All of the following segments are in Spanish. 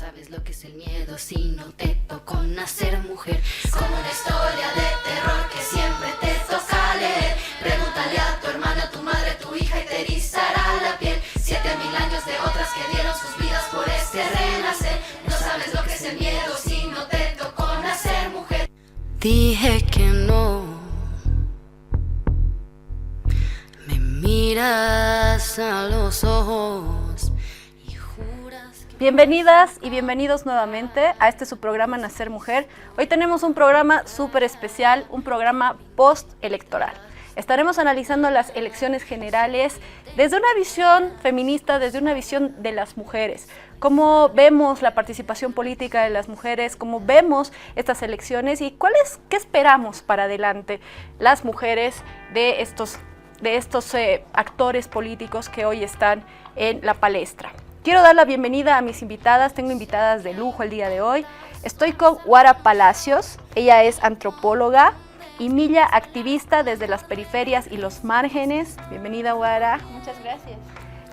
sabes lo que es el miedo si no te tocó nacer mujer. Como una historia de terror que siempre te toca leer. Pregúntale a tu hermana, a tu madre, a tu hija y te erizará la piel. 7000 años de otras que dieron sus vidas por este renacer. No sabes lo que es el miedo si no te tocó nacer mujer. Dije que no. Me miras a los ojos y juras que... Bienvenidas y bienvenidos nuevamente a este su programa Nacer Mujer. Hoy tenemos un programa súper especial, un programa post-electoral. Estaremos analizando las elecciones generales desde una visión feminista, desde una visión de las mujeres. Cómo vemos la participación política de las mujeres, cómo vemos estas elecciones y qué esperamos para adelante las mujeres de estos actores políticos que hoy están en la palestra. Quiero dar la bienvenida a mis invitadas, tengo invitadas de lujo el día de hoy. Estoy con Wara Palacios, ella es antropóloga y milla activista desde las periferias y los márgenes. Bienvenida, Wara. Muchas gracias.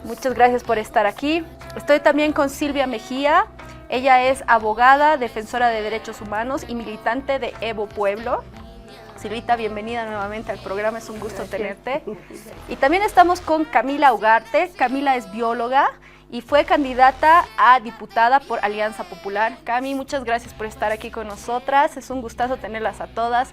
Muchas gracias por estar aquí. Estoy también con Silvia Mejía, ella es abogada, defensora de derechos humanos y militante de Evo Pueblo. Silvita, bienvenida nuevamente al programa, es un gusto tenerte. Y también estamos con Camila Ugarte. Camila es bióloga y fue candidata a diputada por Alianza Popular. Cami, muchas gracias por estar aquí con nosotras, es un gustazo tenerlas a todas.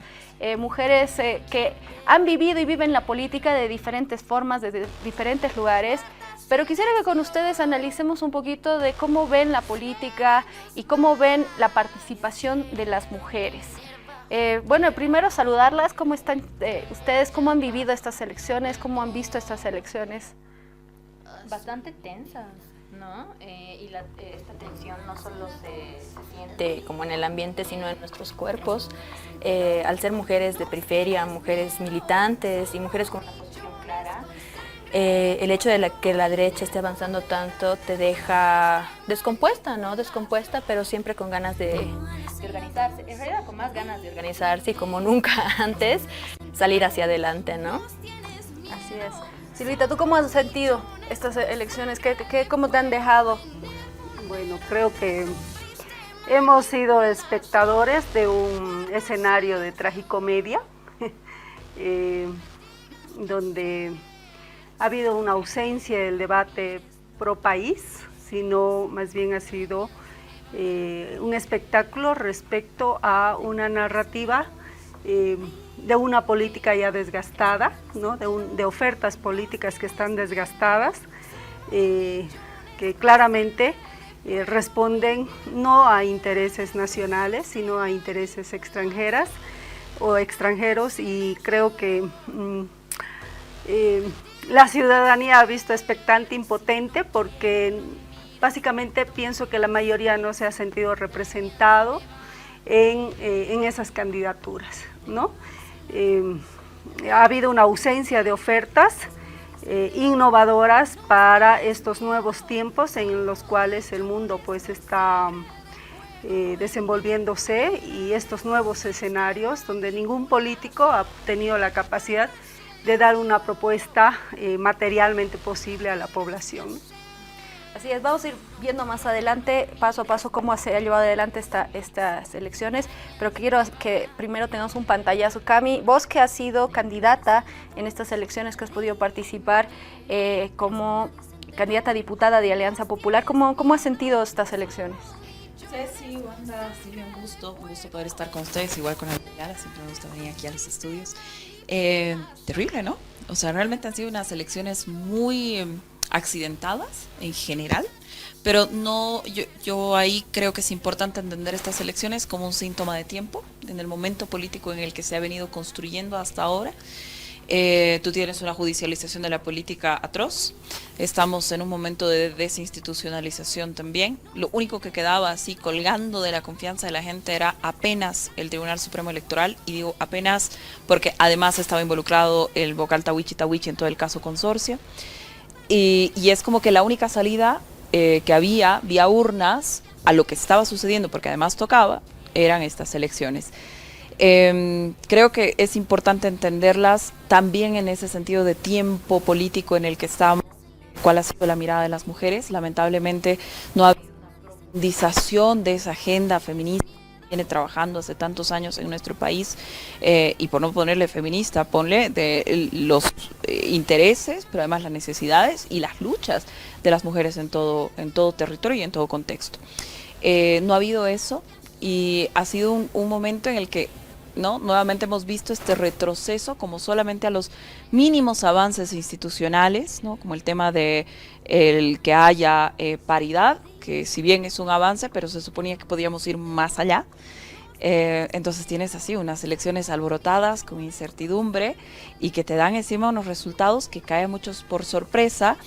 Mujeres que han vivido y viven la política de diferentes formas, desde diferentes lugares, pero quisiera que con ustedes analicemos un poquito de cómo ven la política y cómo ven la participación de las mujeres. Bueno, primero saludarlas, ¿cómo están ustedes? ¿Cómo han vivido estas elecciones? ¿Cómo han visto estas elecciones? Bastante tensas, ¿no? Esta tensión no solo se siente como en el ambiente, sino en nuestros cuerpos. Al ser mujeres de periferia, mujeres militantes y mujeres con una posición clara, el hecho de que la derecha esté avanzando tanto te deja descompuesta, ¿no? Descompuesta, pero siempre con ganas de organizarse. En realidad con más ganas de organizarse y como nunca antes salir hacia adelante, ¿no? Así es. Silvita, ¿tú cómo has sentido estas elecciones? ¿Cómo te han dejado? Bueno, creo que hemos sido espectadores de un escenario de tragicomedia donde ha habido una ausencia del debate pro país, sino más bien ha sido un espectáculo respecto a una narrativa de una política ya desgastada, ¿no? de ofertas políticas que están desgastadas, que claramente responden no a intereses nacionales, sino a intereses extranjeros, y creo que la ciudadanía ha visto expectante, impotente, porque básicamente pienso que la mayoría no se ha sentido representado en esas candidaturas, ¿no? Ha habido una ausencia de ofertas innovadoras para estos nuevos tiempos en los cuales el mundo pues está desenvolviéndose, y estos nuevos escenarios donde ningún político ha tenido la capacidad de dar una propuesta materialmente posible a la población. Así es, vamos a ir viendo más adelante, paso a paso, cómo se ha llevado adelante estas elecciones, pero quiero que primero tengamos un pantallazo. Cami, vos que has sido candidata en estas elecciones, que has podido participar como candidata a diputada de Alianza Popular, ¿cómo has sentido estas elecciones? Sí, Wanda, sí, un gusto poder estar con ustedes, igual con la Lara, siempre me gusta venir aquí a los estudios. Terrible, ¿no? O sea, realmente han sido unas elecciones muy accidentadas en general, pero no, yo ahí creo que es importante entender estas elecciones como un síntoma de tiempo, en el momento político en el que se ha venido construyendo hasta ahora. Tú tienes una judicialización de la política atroz, estamos en un momento de desinstitucionalización también. Lo único que quedaba así colgando de la confianza de la gente era apenas el Tribunal Supremo Electoral, y digo apenas porque además estaba involucrado el vocal Tawichi en todo el caso consorcio, y es como que la única salida que había vía urnas a lo que estaba sucediendo, porque además tocaba, eran estas elecciones. Creo que es importante entenderlas también en ese sentido de tiempo político en el que estamos, cuál ha sido la mirada de las mujeres. Lamentablemente no ha habido una profundización de esa agenda feminista que viene trabajando hace tantos años en nuestro país, y por no ponerle feminista, ponle de los intereses, pero además las necesidades y las luchas de las mujeres en todo territorio y en todo contexto. No ha habido eso, y ha sido un momento en el que, ¿no?, nuevamente hemos visto este retroceso como solamente a los mínimos avances institucionales, ¿no?, como el tema de el que haya paridad, que si bien es un avance, pero se suponía que podíamos ir más allá. Entonces tienes así unas elecciones alborotadas con incertidumbre y que te dan encima unos resultados que caen muchos por sorpresa,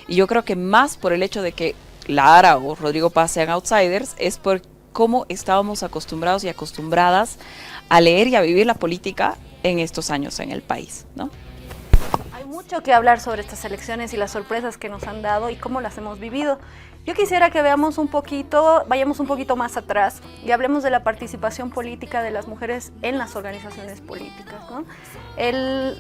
y yo creo que más por el hecho de que Lara o Rodrigo Paz sean outsiders, es por cómo estábamos acostumbrados y acostumbradas a leer y a vivir la política en estos años en el país, ¿no? Hay mucho que hablar sobre estas elecciones y las sorpresas que nos han dado y cómo las hemos vivido. Yo quisiera que vayamos un poquito más atrás y hablemos de la participación política de las mujeres en las organizaciones políticas, ¿no?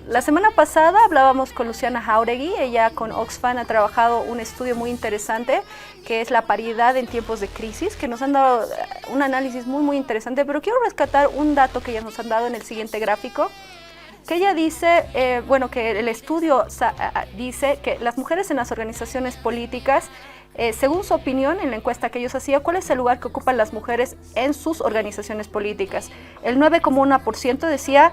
La semana pasada hablábamos con Luciana Jauregui. Ella con Oxfam ha trabajado un estudio muy interesante que es la paridad en tiempos de crisis, que nos han dado un análisis muy interesante, pero quiero rescatar un dato que ellas nos han dado en el siguiente gráfico, que ella dice, que el estudio dice que las mujeres en las organizaciones políticas, según su opinión en la encuesta que ellos hacían, ¿cuál es el lugar que ocupan las mujeres en sus organizaciones políticas? El 9,1% decía,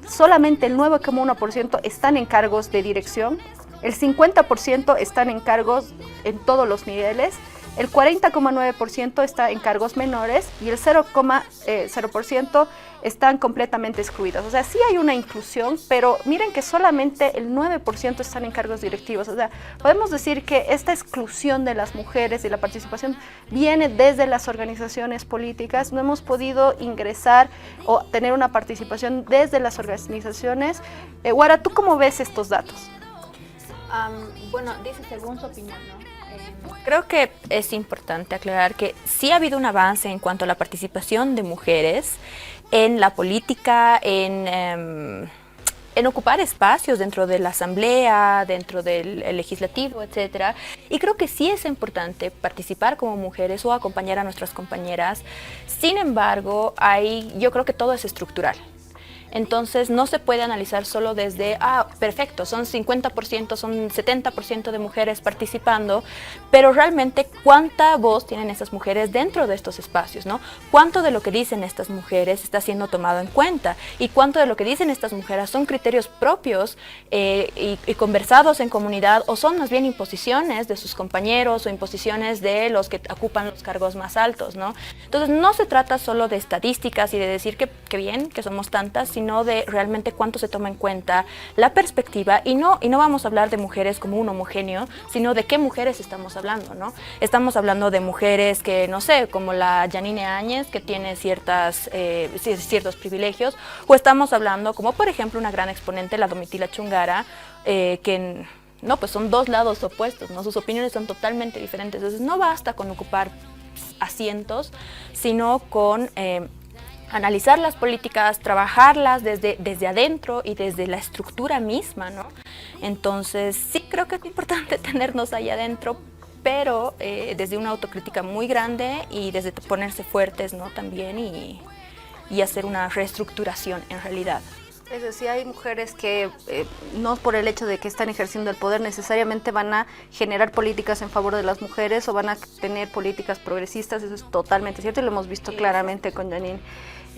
solamente el 9,1% están en cargos de dirección, el 50% están en cargos en todos los niveles, el 40,9% está en cargos menores y el 0,0% están completamente excluidas. O sea, sí hay una inclusión, pero miren que solamente el 9% están en cargos directivos. O sea, podemos decir que esta exclusión de las mujeres y la participación viene desde las organizaciones políticas. No hemos podido ingresar o tener una participación desde las organizaciones. Guara, ¿tú cómo ves estos datos? Dice según su opinión, ¿no? Creo que es importante aclarar que sí ha habido un avance en cuanto a la participación de mujeres en la política, en ocupar espacios dentro de la asamblea, dentro del legislativo, etcétera. Y creo que sí es importante participar como mujeres o acompañar a nuestras compañeras. Sin embargo, yo creo que todo es estructural. Entonces no se puede analizar solo desde, perfecto, son 50%, son 70% de mujeres participando, pero realmente cuánta voz tienen estas mujeres dentro de estos espacios, ¿no? Cuánto de lo que dicen estas mujeres está siendo tomado en cuenta y cuánto de lo que dicen estas mujeres son criterios propios y conversados en comunidad, o son más bien imposiciones de sus compañeros o imposiciones de los que ocupan los cargos más altos, ¿no? Entonces no se trata solo de estadísticas y de decir que bien, que somos tantas, sino de realmente cuánto se toma en cuenta la perspectiva, y no vamos a hablar de mujeres como un homogéneo, sino de qué mujeres estamos hablando, ¿no? Estamos hablando de mujeres que, no sé, como la Yanine Áñez, que tiene ciertos privilegios, o estamos hablando como, por ejemplo, una gran exponente, la Domitila Chungara, pues son dos lados opuestos, ¿no? Sus opiniones son totalmente diferentes. Entonces no basta con ocupar asientos, sino con analizar las políticas, trabajarlas desde adentro y desde la estructura misma, ¿no? Entonces sí creo que es importante tenernos ahí adentro, pero desde una autocrítica muy grande y desde ponerse fuertes, ¿no? También y hacer una reestructuración en realidad. Es decir, hay mujeres que no por el hecho de que están ejerciendo el poder necesariamente van a generar políticas en favor de las mujeres o van a tener políticas progresistas. Eso es totalmente cierto y lo hemos visto claramente con Janine.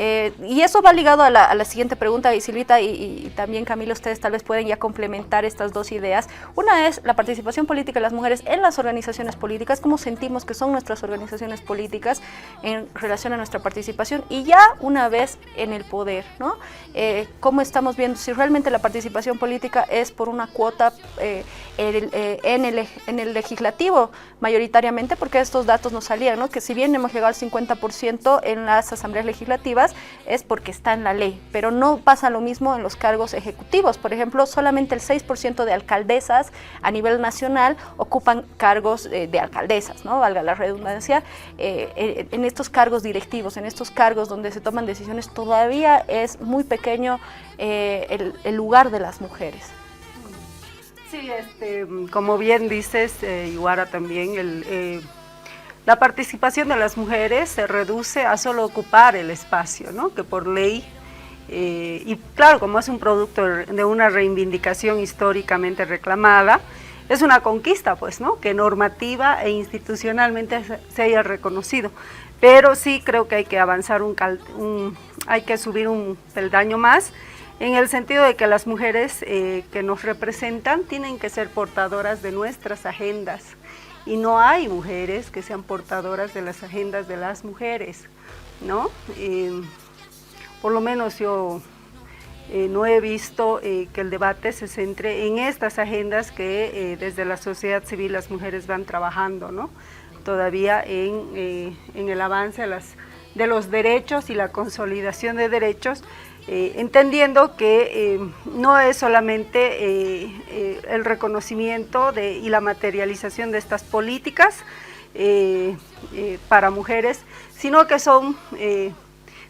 Y eso va ligado a la siguiente pregunta, y Silvita y también Camila, ustedes tal vez pueden ya complementar estas dos ideas. Una es la participación política de las mujeres en las organizaciones políticas, cómo sentimos que son nuestras organizaciones políticas en relación a nuestra participación, y ya una vez en el poder, ¿no? Cómo estamos viendo si realmente la participación política es por una cuota en el legislativo mayoritariamente, porque estos datos nos salían, ¿no? Que si bien hemos llegado al 50% en las asambleas legislativas, es porque está en la ley, pero no pasa lo mismo en los cargos ejecutivos. Por ejemplo, solamente el 6% de alcaldesas a nivel nacional ocupan cargos de alcaldesas, ¿no? Valga la redundancia. En estos cargos directivos, en estos cargos donde se toman decisiones, todavía es muy pequeño el lugar de las mujeres. Sí, como bien dices, Iguara también, la participación de las mujeres se reduce a solo ocupar el espacio, ¿no? Que por ley, y claro, como es un producto de una reivindicación históricamente reclamada, es una conquista, pues, ¿no? Que normativa e institucionalmente se haya reconocido. Pero sí creo que hay que avanzar hay que subir un peldaño más, en el sentido de que las mujeres que nos representan tienen que ser portadoras de nuestras agendas, y no hay mujeres que sean portadoras de las agendas de las mujeres, ¿no? Por lo menos yo no he visto que el debate se centre en estas agendas que desde la sociedad civil las mujeres van trabajando, ¿no? Todavía en el avance de los derechos y la consolidación de derechos, entendiendo que no es solamente el reconocimiento y la materialización de estas políticas para mujeres, sino que son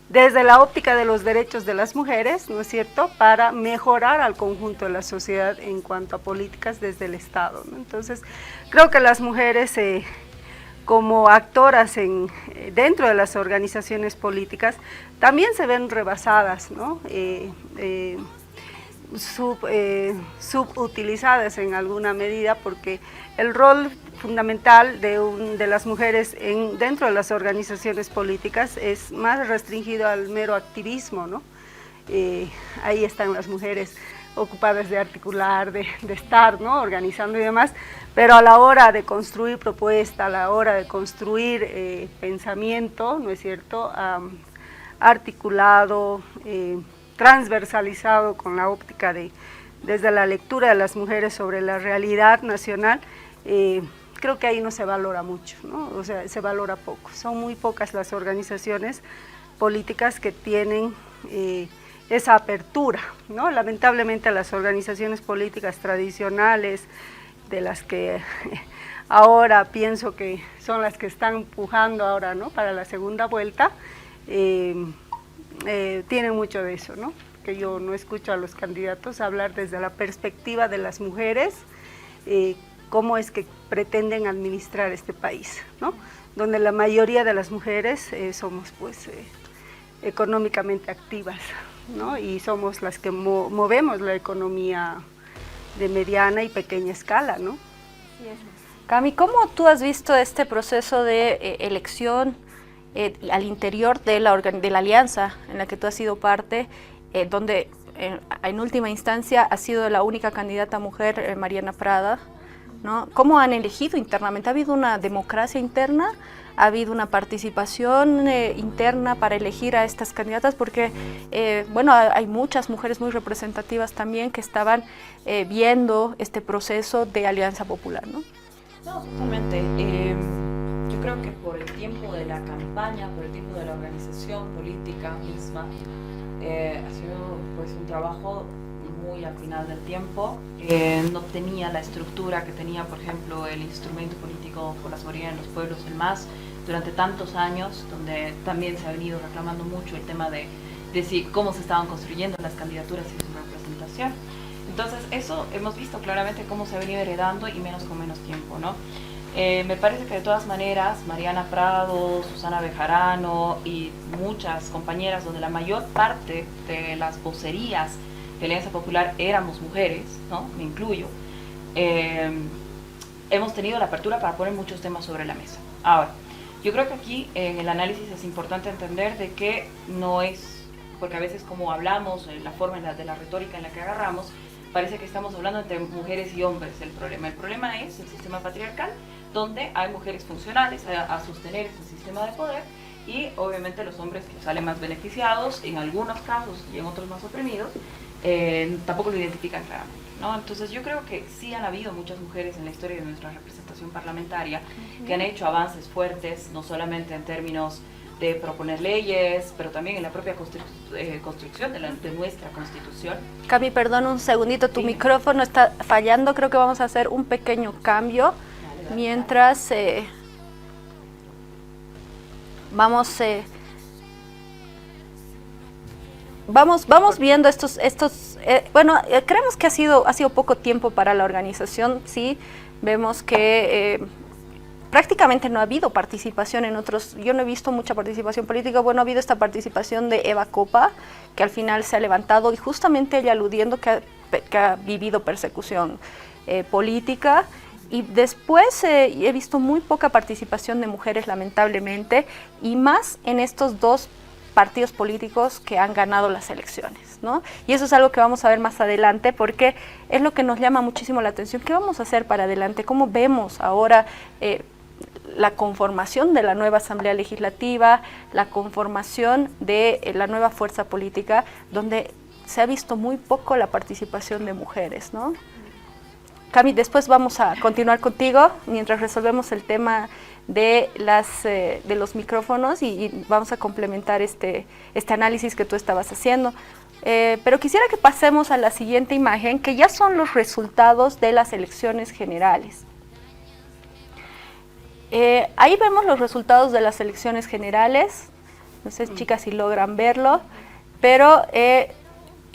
desde la óptica de los derechos de las mujeres, ¿no es cierto?, para mejorar al conjunto de la sociedad en cuanto a políticas desde el Estado, ¿no? Entonces, creo que las mujeres como actoras dentro de las organizaciones políticas también se ven rebasadas, ¿no? Subutilizadas en alguna medida, porque el rol fundamental de las mujeres dentro de las organizaciones políticas es más restringido al mero activismo, ¿no? Ahí están las mujeres ocupadas de articular, de estar, ¿no?, organizando y demás, pero a la hora de construir propuesta, a la hora de construir pensamiento, ¿no es cierto?, articulado, transversalizado con la óptica desde la lectura de las mujeres sobre la realidad nacional, creo que ahí no se valora mucho, ¿no? O sea, se valora poco. Son muy pocas las organizaciones políticas que tienen esa apertura, ¿no? Lamentablemente las organizaciones políticas tradicionales, de las que ahora pienso que son las que están empujando ahora, ¿no?, para la segunda vuelta, tienen mucho de eso, ¿no? Que yo no escucho a los candidatos hablar desde la perspectiva de las mujeres, cómo es que pretenden administrar este país, ¿no? Donde la mayoría de las mujeres somos, pues, económicamente activas, ¿no? Y somos las que movemos la economía de mediana y pequeña escala, ¿no? Cami, ¿cómo tú has visto este proceso de elección al interior de la alianza en la que tú has sido parte, donde en última instancia ha sido la única candidata mujer, Mariana Prada, ¿no? ¿Cómo han elegido internamente? ¿Ha habido una democracia interna? ¿Ha habido una participación interna para elegir a estas candidatas? Porque, bueno, hay muchas mujeres muy representativas también que estaban viendo este proceso de Alianza Popular, ¿no? No, totalmente. Yo creo que por el tiempo de la campaña, por el tiempo de la organización política misma, ha sido, pues, un trabajo muy al final del tiempo. No tenía la estructura que tenía, por ejemplo, el instrumento político por la soberanía de los pueblos, el MAS, durante tantos años, donde también se ha venido reclamando mucho el tema de cómo se estaban construyendo las candidaturas y su representación. Entonces, eso hemos visto claramente cómo se ha venido heredando, y menos con menos tiempo, ¿no? Me parece que de todas maneras, Mariana Prado, Susana Bejarano y muchas compañeras, donde la mayor parte de las vocerías de Alianza Popular éramos mujeres, ¿no?, me incluyo, hemos tenido la apertura para poner muchos temas sobre la mesa. Ahora, yo creo que aquí en el análisis es importante entender de que no es, porque a veces como hablamos, la forma de la retórica en la que agarramos, parece que estamos hablando entre mujeres y hombres el problema es el sistema patriarcal, donde hay mujeres funcionales a sostener ese sistema de poder, y obviamente los hombres que salen más beneficiados, en algunos casos y en otros más oprimidos, tampoco lo identifican claramente, ¿no? Entonces yo creo que sí han habido muchas mujeres en la historia de nuestra representación parlamentaria que han hecho avances fuertes, no solamente en términos de proponer leyes, pero también en la propia construcción de nuestra Constitución. Cami, perdón un segundito, tu micrófono está fallando, creo que vamos a hacer un pequeño cambio, mientras vamos viendo estos bueno, creemos que ha sido poco tiempo para la organización, sí, vemos que prácticamente no ha habido participación en otros, yo no he visto mucha participación política, bueno, ha habido esta participación de Eva Copa, que al final se ha levantado y justamente ella aludiendo que ha vivido persecución política, y después he visto muy poca participación de mujeres, lamentablemente, y más en estos dos partidos políticos que han ganado las elecciones, ¿no? Y eso es algo que vamos a ver más adelante, porque es lo que nos llama muchísimo la atención. ¿Qué vamos a hacer para adelante? ¿Cómo vemos ahora la conformación de la nueva Asamblea Legislativa, la conformación de la nueva fuerza política, donde se ha visto muy poco la participación de mujeres, ¿no? Cami, después vamos a continuar contigo mientras resolvemos el tema de los micrófonos y vamos a complementar este análisis que tú estabas haciendo. Pero quisiera que pasemos a la siguiente imagen, que ya son los resultados de las elecciones generales. Ahí vemos los resultados de las elecciones generales. No sé, chicas, si logran verlo, pero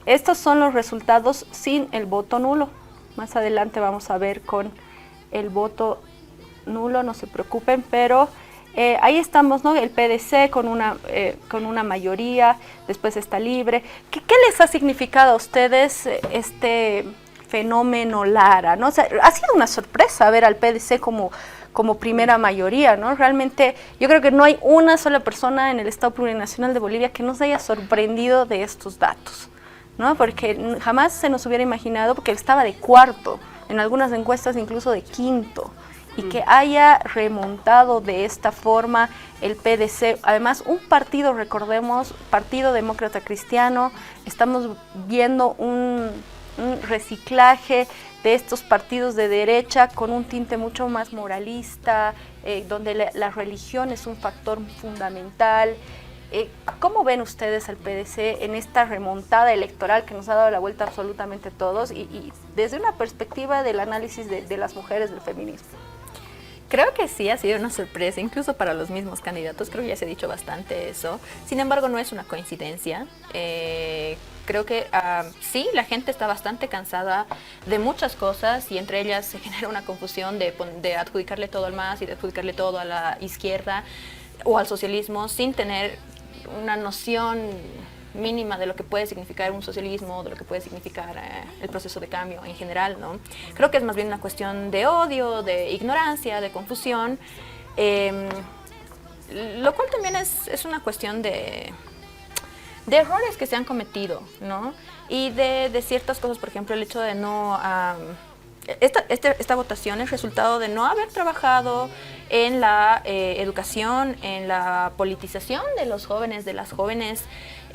estos son los resultados sin el voto nulo. Más adelante vamos a ver con el voto nulo, no se preocupen, pero ahí estamos, ¿no? El PDC con una mayoría, después está Libre. ¿Qué les ha significado a ustedes este fenómeno Lara, ¿no? O sea, ha sido una sorpresa ver al PDC como primera mayoría, ¿no? Realmente yo creo que no hay una sola persona en el Estado Plurinacional de Bolivia que nos haya sorprendido de estos datos, ¿no? Porque jamás se nos hubiera imaginado, porque estaba de cuarto, en algunas encuestas incluso de quinto, y que haya remontado de esta forma el PDC. Además, un partido, recordemos, Partido Demócrata Cristiano, estamos viendo un reciclaje de estos partidos de derecha con un tinte mucho más moralista, donde la religión es un factor fundamental. ¿Cómo ven ustedes al PDC en esta remontada electoral que nos ha dado la vuelta absolutamente a todos y desde una perspectiva del análisis de las mujeres del feminismo? Creo que sí ha sido una sorpresa, incluso para los mismos candidatos. Creo que ya se ha dicho bastante eso. Sin embargo, no es una coincidencia. Creo que sí, la gente está bastante cansada de muchas cosas y entre ellas se genera una confusión de adjudicarle todo al MAS y de adjudicarle todo a la izquierda o al socialismo sin tener una noción mínima de lo que puede significar un socialismo, de lo que puede significar el proceso de cambio en general, ¿no? Creo que es más bien una cuestión de odio, de ignorancia, de confusión, lo cual también es una cuestión de errores que se han cometido, ¿no? Y de ciertas cosas, por ejemplo, el hecho de no... Esta votación es resultado de no haber trabajado en la educación, en la politización de los jóvenes, de las jóvenes,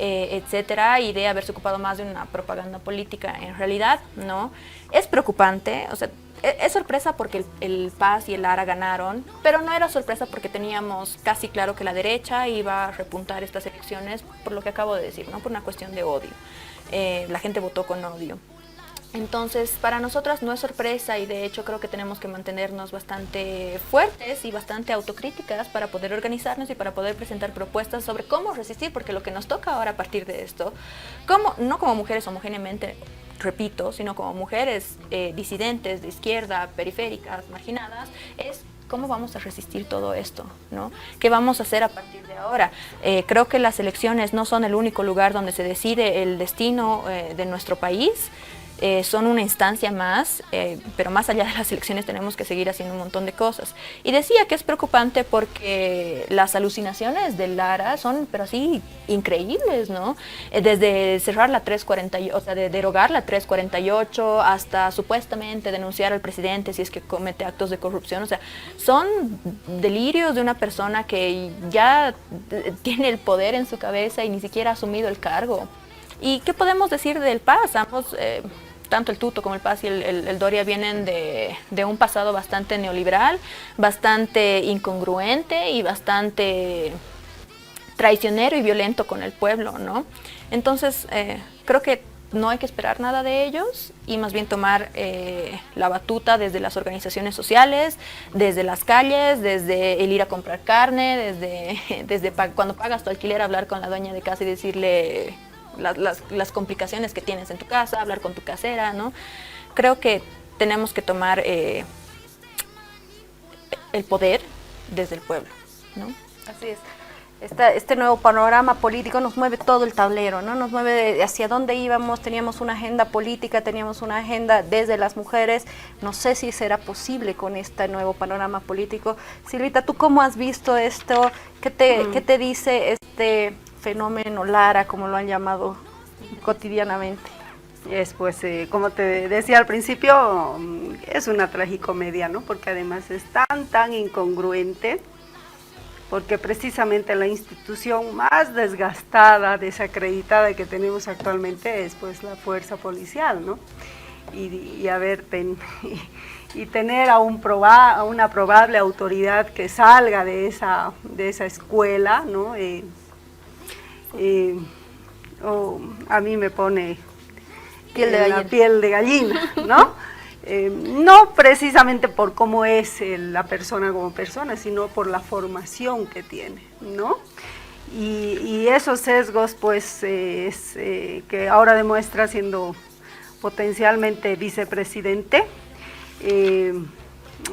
etcétera, y de haberse ocupado más de una propaganda política en realidad, ¿no? Es preocupante, o sea, es sorpresa porque el PAS y el ARA ganaron, pero no era sorpresa porque teníamos casi claro que la derecha iba a repuntar estas elecciones por lo que acabo de decir, ¿no? Por una cuestión de odio. La gente votó con odio. Entonces, para nosotras no es sorpresa y de hecho creo que tenemos que mantenernos bastante fuertes y bastante autocríticas para poder organizarnos y para poder presentar propuestas sobre cómo resistir, porque lo que nos toca ahora a partir de esto, no como mujeres homogéneamente, repito, sino como mujeres disidentes, de izquierda, periféricas, marginadas, es cómo vamos a resistir todo esto, ¿no? ¿Qué vamos a hacer a partir de ahora? Creo que las elecciones no son el único lugar donde se decide el destino de nuestro país. Son una instancia más, pero más allá de las elecciones tenemos que seguir haciendo un montón de cosas. Y decía que es preocupante porque las alucinaciones de Lara son, pero así, increíbles, ¿no? Desde cerrar la 348, o sea, de derogar la 348 hasta supuestamente denunciar al presidente si es que comete actos de corrupción. O sea, son delirios de una persona que ya tiene el poder en su cabeza y ni siquiera ha asumido el cargo. ¿Y qué podemos decir del PAS? Ambos... tanto el Tuto como el PAS y el Doria vienen de un pasado bastante neoliberal, bastante incongruente y bastante traicionero y violento con el pueblo, ¿no? Entonces, creo que no hay que esperar nada de ellos y más bien tomar la batuta desde las organizaciones sociales, desde las calles, desde el ir a comprar carne, desde cuando pagas tu alquiler, hablar con la dueña de casa y decirle... Las complicaciones que tienes en tu casa, hablar con tu casera, ¿no? Creo que tenemos que tomar el poder desde el pueblo, ¿no? Así es. Este nuevo panorama político nos mueve todo el tablero, ¿no? Nos mueve hacia dónde íbamos, teníamos una agenda política, teníamos una agenda desde las mujeres. No sé si será posible con este nuevo panorama político. Silvita, ¿tú cómo has visto esto? ¿Qué te dice este fenómeno Lara, como lo han llamado cotidianamente? Pues, como te decía al principio, es una tragicomedia, ¿no? Porque además es tan incongruente, porque precisamente la institución más desgastada, desacreditada que tenemos actualmente es pues la fuerza policial, ¿no? Y tener a una probable autoridad que salga de esa escuela, ¿no? A mí me pone la piel de gallina, ¿no? No precisamente por cómo es la persona como persona, sino por la formación que tiene, ¿no? Y esos sesgos, pues, que ahora demuestra siendo potencialmente vicepresidente,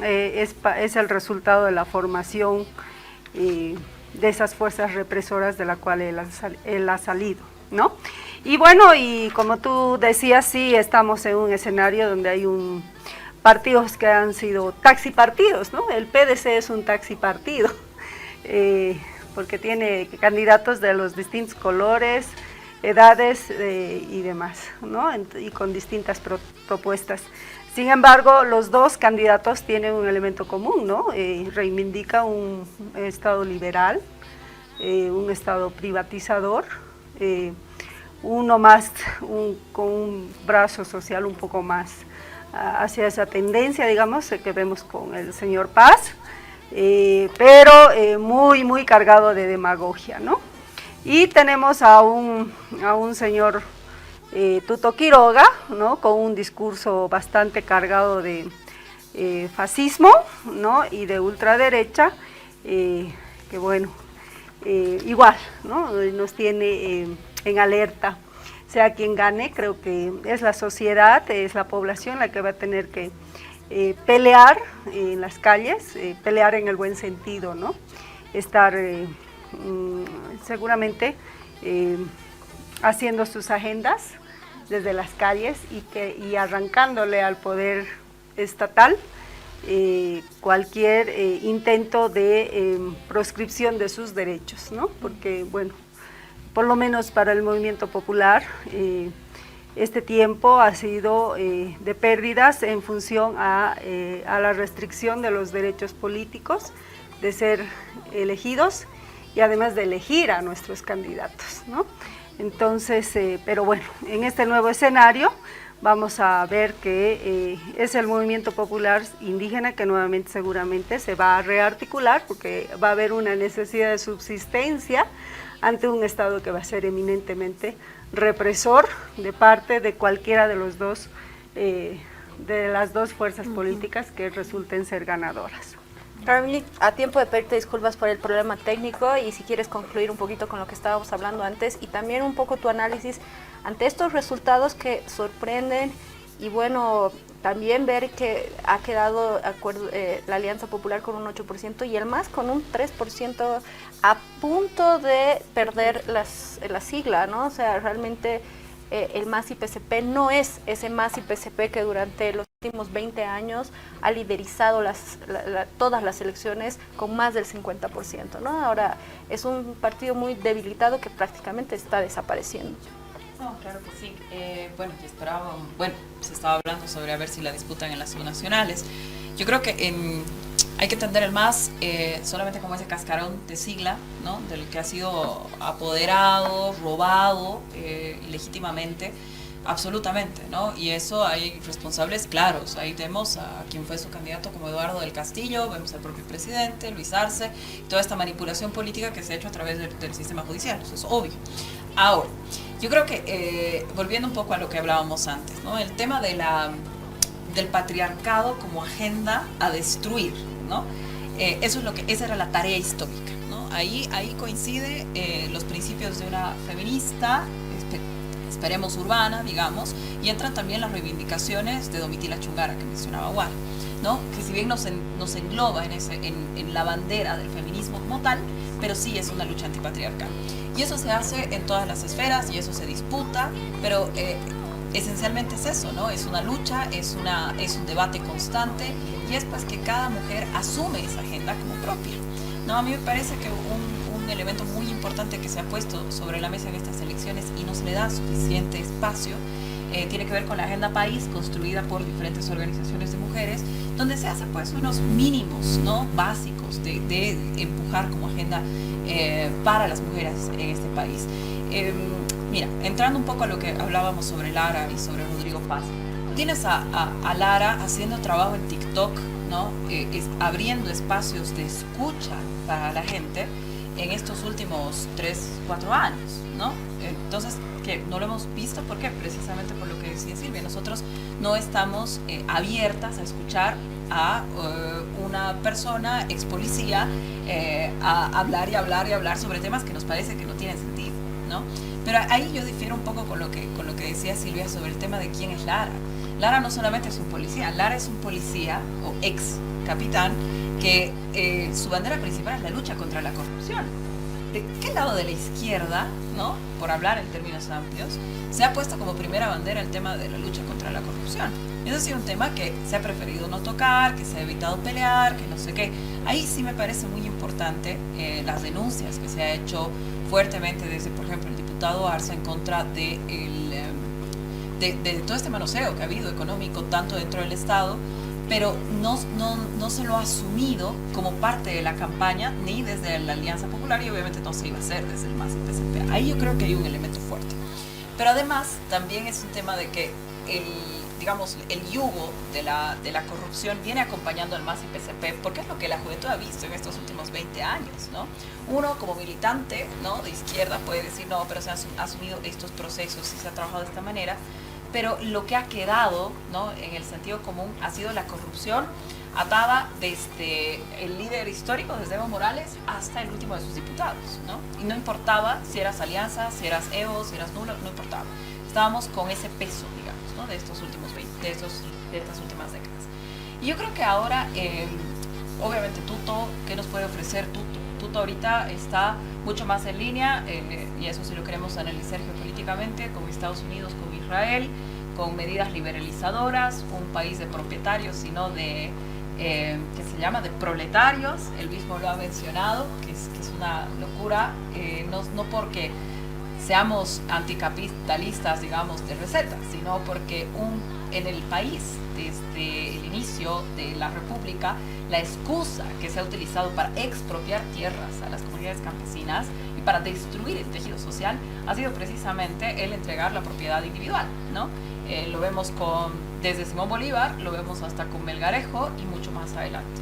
es el resultado de la formación de esas fuerzas represoras de la cual él ha salido, ¿no? Y bueno, y como tú decías, sí, estamos en un escenario donde hay partidos que han sido taxipartidos, ¿no? El PDC es un taxipartido, porque tiene candidatos de los distintos colores, edades y demás, ¿no? Y con distintas propuestas. Sin embargo, los dos candidatos tienen un elemento común, ¿no? Reivindica un Estado liberal, un Estado privatizador, uno más con un brazo social un poco más hacia esa tendencia, digamos, que vemos con el señor Paz, pero muy cargado de demagogia, ¿no? Y tenemos a un señor Tuto Quiroga, ¿no? Con un discurso bastante cargado de fascismo, ¿no? Y de ultraderecha, que bueno, igual, ¿no? Nos tiene en alerta. Sea quien gane, creo que es la sociedad, es la población la que va a tener que pelear en las calles, pelear en el buen sentido, ¿no? Estar seguramente haciendo sus agendas desde las calles y arrancándole al poder estatal cualquier intento de proscripción de sus derechos, ¿no? Porque, bueno, por lo menos para el movimiento popular, este tiempo ha sido de pérdidas en función a la restricción de los derechos políticos, de ser elegidos y además de elegir a nuestros candidatos, ¿no? Entonces, pero bueno, en este nuevo escenario vamos a ver que es el movimiento popular indígena que nuevamente seguramente se va a rearticular porque va a haber una necesidad de subsistencia ante un Estado que va a ser eminentemente represor de parte de cualquiera de los dos, de las dos fuerzas políticas que resulten ser ganadoras. Carmen, a tiempo de pedirte disculpas por el problema técnico y si quieres concluir un poquito con lo que estábamos hablando antes y también un poco tu análisis ante estos resultados que sorprenden y bueno, también ver que ha quedado la Alianza Popular con un 8% y el MAS con un 3% a punto de perder la sigla, ¿no? O sea, realmente el MAS y PSP no es ese MAS y PSP que durante los últimos 20 años ha liderizado todas las elecciones con más del 50%, ¿no? Ahora es un partido muy debilitado que prácticamente está desapareciendo. No, claro que sí. Bueno, se estaba hablando sobre a ver si la disputan en las subnacionales. Yo creo que hay que entender el MAS solamente como ese cascarón de sigla, ¿no? Del que ha sido apoderado, robado ilegítimamente, absolutamente, ¿no? Y eso hay responsables claros. Ahí vemos a quien fue su candidato como Eduardo del Castillo, vemos al propio presidente, Luis Arce, toda esta manipulación política que se ha hecho a través del sistema judicial, eso es obvio. Ahora, yo creo que, volviendo un poco a lo que hablábamos antes, ¿no? El tema del patriarcado como agenda a destruir, ¿no? Esa era la tarea histórica, ¿no? Ahí coincide los principios de una feminista esperemos urbana, digamos, y entran también las reivindicaciones de Domitila Chungara, que mencionaba War, ¿no? Que si bien nos engloba en la bandera del feminismo como tal, pero sí es una lucha antipatriarcal. Y eso se hace en todas las esferas y eso se disputa, pero esencialmente es eso, ¿no? Es una lucha, es un debate constante y es pues que cada mujer asume esa agenda como propia, ¿no? A mí me parece que un elemento muy importante que se ha puesto sobre la mesa en estas elecciones y no se le da suficiente espacio tiene que ver con la Agenda País, construida por diferentes organizaciones de mujeres, donde se hacen pues unos mínimos, ¿no? Básicos de empujar como agenda para las mujeres en este país. Mira, entrando un poco a lo que hablábamos sobre Lara y sobre Rodrigo Paz, tienes a Lara haciendo trabajo en TikTok, ¿no? Abriendo espacios de escucha para la gente en estos últimos 3-4 años, ¿no? Entonces, que no lo hemos visto, ¿por qué? Precisamente por lo que decía Silvia, nosotros no estamos abiertas a escuchar a una persona ex policía a hablar y hablar y hablar sobre temas que nos parece que no tienen sentido, ¿no? Pero ahí yo difiero un poco con lo que decía Silvia sobre el tema de quién es Lara. Lara no solamente es un policía, Lara es un policía o ex capitán que su bandera principal es la lucha contra la corrupción. ¿De qué lado de la izquierda, ¿no? Por hablar en términos amplios, se ha puesto como primera bandera el tema de la lucha contra la corrupción? Eso ha sido un tema que se ha preferido no tocar, que se ha evitado pelear, que no sé qué. Ahí sí me parece muy importante las denuncias que se ha hecho fuertemente desde, por ejemplo, el diputado Arza en contra de todo este manoseo que ha habido económico tanto dentro del Estado, pero no se lo ha asumido como parte de la campaña ni desde la Alianza Popular y obviamente no se iba a hacer desde el MAS y PSP. Ahí yo creo que hay un elemento fuerte. Pero además también es un tema de que el yugo de la corrupción viene acompañando al MAS y PSP porque es lo que la juventud ha visto en estos últimos 20 años, ¿no? Uno como militante, ¿no? De izquierda puede decir, no, pero se han asumido estos procesos y se ha trabajado de esta manera. Pero lo que ha quedado, ¿no? En el sentido común ha sido la corrupción atada desde el líder histórico, desde Evo Morales, hasta el último de sus diputados, ¿no? Y no importaba si eras Alianza, si eras Evo, si eras nulo, no importaba. Estábamos con ese peso, digamos, ¿no? De estas últimas décadas. Y yo creo que ahora, obviamente Tuto, ¿qué nos puede ofrecer Tuto? Tuto ahorita está mucho más en línea, y eso sí lo queremos analizar geopolíticamente, con Estados Unidos, con Israel, con medidas liberalizadoras, un país de propietarios, sino de, ¿qué se llama?, de proletarios. Él mismo lo ha mencionado, que es una locura, no porque seamos anticapitalistas, digamos, de recetas, sino porque en el país, desde el inicio de la República, la excusa que se ha utilizado para expropiar tierras a las comunidades campesinas y para destruir el tejido social ha sido precisamente el entregar la propiedad individual, ¿no? Lo vemos desde Simón Bolívar, lo vemos hasta con Melgarejo y mucho más adelante.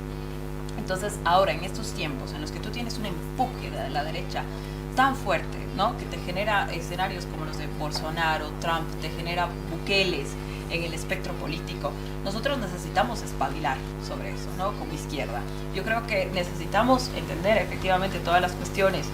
Entonces, ahora, en estos tiempos en los que tú tienes un empuje de la derecha tan fuerte, ¿no? Que te genera escenarios como los de Bolsonaro, Trump, te genera Bukeles en el espectro político, nosotros necesitamos espabilar sobre eso, ¿no? Como izquierda. Yo creo que necesitamos entender efectivamente todas las cuestiones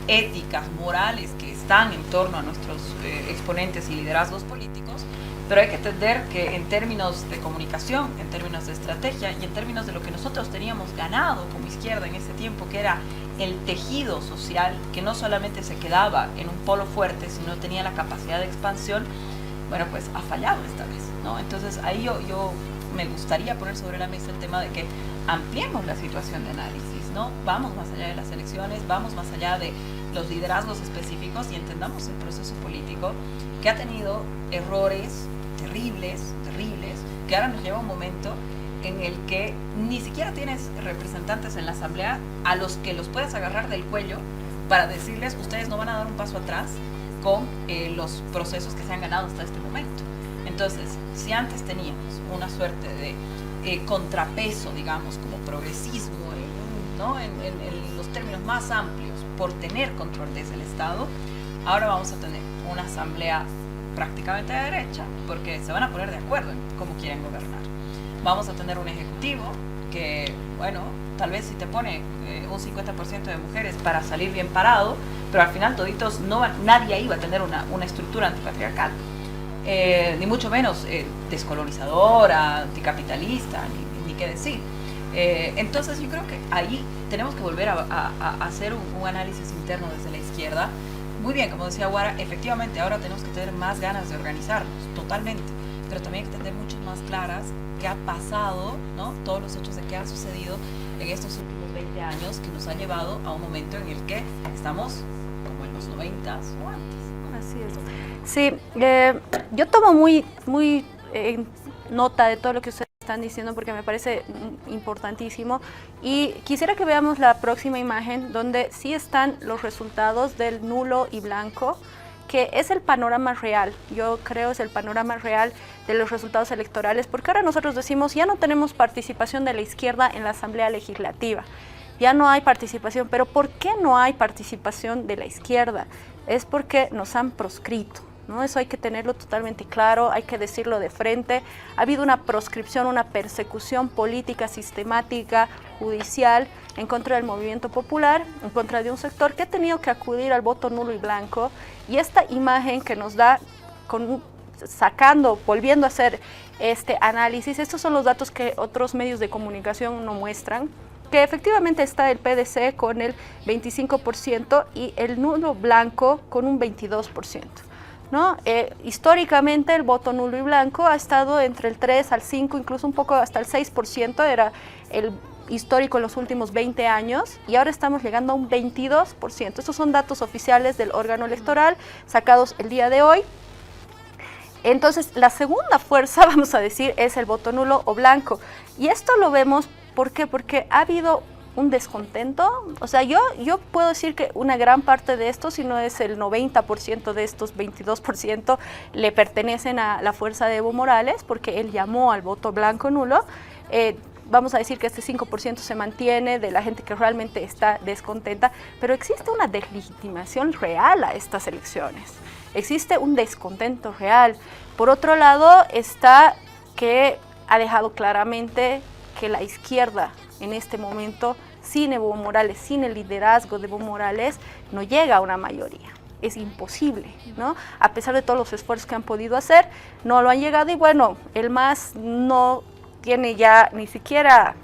éticas, morales que están en torno a nuestros exponentes y liderazgos políticos, pero hay que entender que en términos de comunicación, en términos de estrategia y en términos de lo que nosotros teníamos ganado como izquierda en ese tiempo, que era el tejido social, que no solamente se quedaba en un polo fuerte, sino tenía la capacidad de expansión, bueno, pues ha fallado esta vez, ¿no? Entonces ahí yo me gustaría poner sobre la mesa el tema de que ampliemos la situación de análisis, ¿no? Vamos más allá de las elecciones, vamos más allá de los liderazgos específicos y entendamos el proceso político que ha tenido errores terribles, que ahora nos lleva a un momento en el que ni siquiera tienes representantes en la asamblea a los que los puedas agarrar del cuello para decirles, ustedes no van a dar un paso atrás con los procesos que se han ganado hasta este momento. Entonces, si antes teníamos una suerte de contrapeso, digamos, como progresismo, ¿no? en los términos más amplios, por tener control desde el Estado, ahora vamos a tener una asamblea prácticamente de derecha, porque se van a poner de acuerdo en cómo quieren gobernar. Vamos a tener un ejecutivo que, bueno, tal vez si te pone un 50% de mujeres para salir bien parado, pero al final toditos, nadie iba a tener una estructura antipatriarcal, ni mucho menos descolonizadora, anticapitalista, ni qué decir. Entonces yo creo que ahí tenemos que volver a hacer un análisis interno desde la izquierda. Muy bien, como decía Guara, efectivamente ahora tenemos que tener más ganas de organizarnos, totalmente, pero también hay que tener mucho más claras qué ha pasado, ¿no? Todos los hechos de qué ha sucedido en estos últimos 20 años que nos han llevado a un momento en el que estamos como en los 90s o antes. Así es. Sí, yo tomo muy nota de todo lo que ustedes están diciendo porque me parece importantísimo y quisiera que veamos la próxima imagen donde sí están los resultados del nulo y blanco, que es el panorama real, yo creo es el panorama real de los resultados electorales, porque ahora nosotros decimos ya no tenemos participación de la izquierda en la Asamblea Legislativa, ya no hay participación, pero ¿por qué no hay participación de la izquierda? Es porque nos han proscrito, ¿no? Eso hay que tenerlo totalmente claro, hay que decirlo de frente. Ha habido una proscripción, una persecución política, sistemática, judicial, en contra del movimiento popular, en contra de un sector que ha tenido que acudir al voto nulo y blanco. Y esta imagen que nos da, volviendo a hacer este análisis, estos son los datos que otros medios de comunicación no muestran, que efectivamente está el PDC con el 25% y el nulo blanco con un 22%. ¿No? Históricamente el voto nulo y blanco ha estado entre el 3 al 5, incluso un poco hasta el 6%, era el histórico en los últimos 20 años y ahora estamos llegando a un 22%. Estos son datos oficiales del órgano electoral sacados el día de hoy. Entonces la segunda fuerza, vamos a decir, es el voto nulo o blanco. Y esto lo vemos, ¿por qué? Porque ha habido un descontento, o sea, yo puedo decir que una gran parte de esto, si no es el 90% de estos 22%, le pertenecen a la fuerza de Evo Morales, porque él llamó al voto blanco nulo. Vamos a decir que este 5% se mantiene de la gente que realmente está descontenta, pero existe una deslegitimación real a estas elecciones, existe un descontento real. Por otro lado, está que ha dejado claramente que la izquierda en este momento, sin Evo Morales, sin el liderazgo de Evo Morales, no llega a una mayoría. Es imposible, ¿no? A pesar de todos los esfuerzos que han podido hacer, no lo han llegado y bueno, el MAS no tiene ya ni siquiera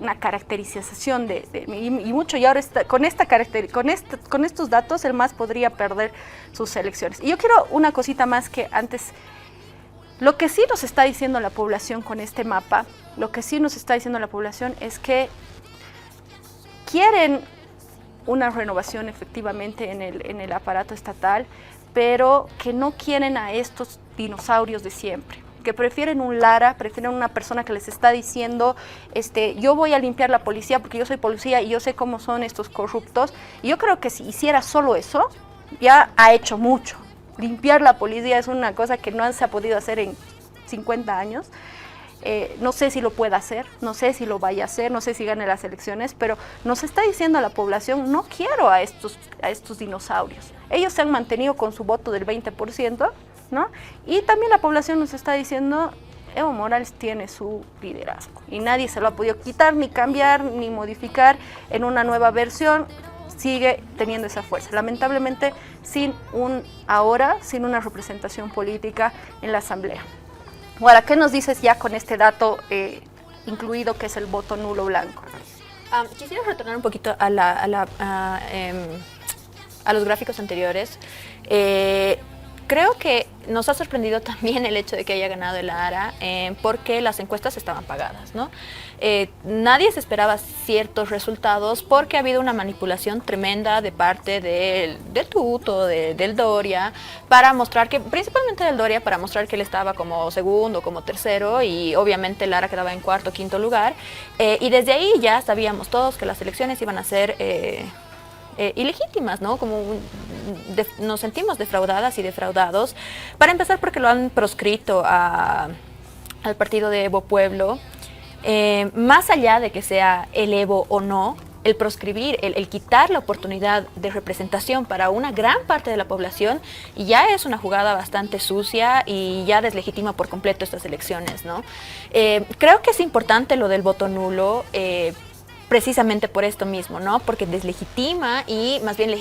una caracterización y mucho, y ahora está, con estos datos el MAS podría perder sus elecciones. Y yo quiero una cosita más que antes. Lo que sí nos está diciendo la población con este mapa, lo que sí nos está diciendo la población es que quieren una renovación efectivamente en el aparato estatal, pero que no quieren a estos dinosaurios de siempre, que prefieren un Lara, prefieren una persona que les está diciendo, yo voy a limpiar la policía porque yo soy policía y yo sé cómo son estos corruptos. Y yo creo que si hiciera solo eso, ya ha hecho mucho. Limpiar la policía es una cosa que no se ha podido hacer en 50 años. No sé si lo pueda hacer, no sé si lo vaya a hacer, no sé si gane las elecciones, pero nos está diciendo a la población, no quiero a estos dinosaurios. Ellos se han mantenido con su voto del 20%, ¿no? Y también la población nos está diciendo, Evo Morales tiene su liderazgo y nadie se lo ha podido quitar, ni cambiar, ni modificar en una nueva versión. Sigue teniendo esa fuerza, lamentablemente sin una representación política en la Asamblea. Ahora, ¿qué nos dices ya con este dato incluido que es el voto nulo blanco? Quisiera retornar un poquito a los gráficos anteriores. Creo que nos ha sorprendido también el hecho de que haya ganado el ARA porque las encuestas estaban pagadas, ¿no? Nadie se esperaba ciertos resultados porque ha habido una manipulación tremenda de parte del Tuto, del Doria, para mostrar que, principalmente del Doria, para mostrar que él estaba como segundo, como tercero y obviamente el ARA quedaba en cuarto, quinto lugar. Y desde ahí ya sabíamos todos que las elecciones iban a ser ilegítimas, ¿no? Nos sentimos defraudadas y defraudados. Para empezar, porque lo han proscrito al partido de Evo Pueblo. Más allá de que sea el Evo o no, el proscribir, el quitar la oportunidad de representación para una gran parte de la población ya es una jugada bastante sucia y ya deslegitima por completo estas elecciones, ¿no? Creo que es importante lo del voto nulo, precisamente por esto mismo, ¿no? Porque deslegitima y más bien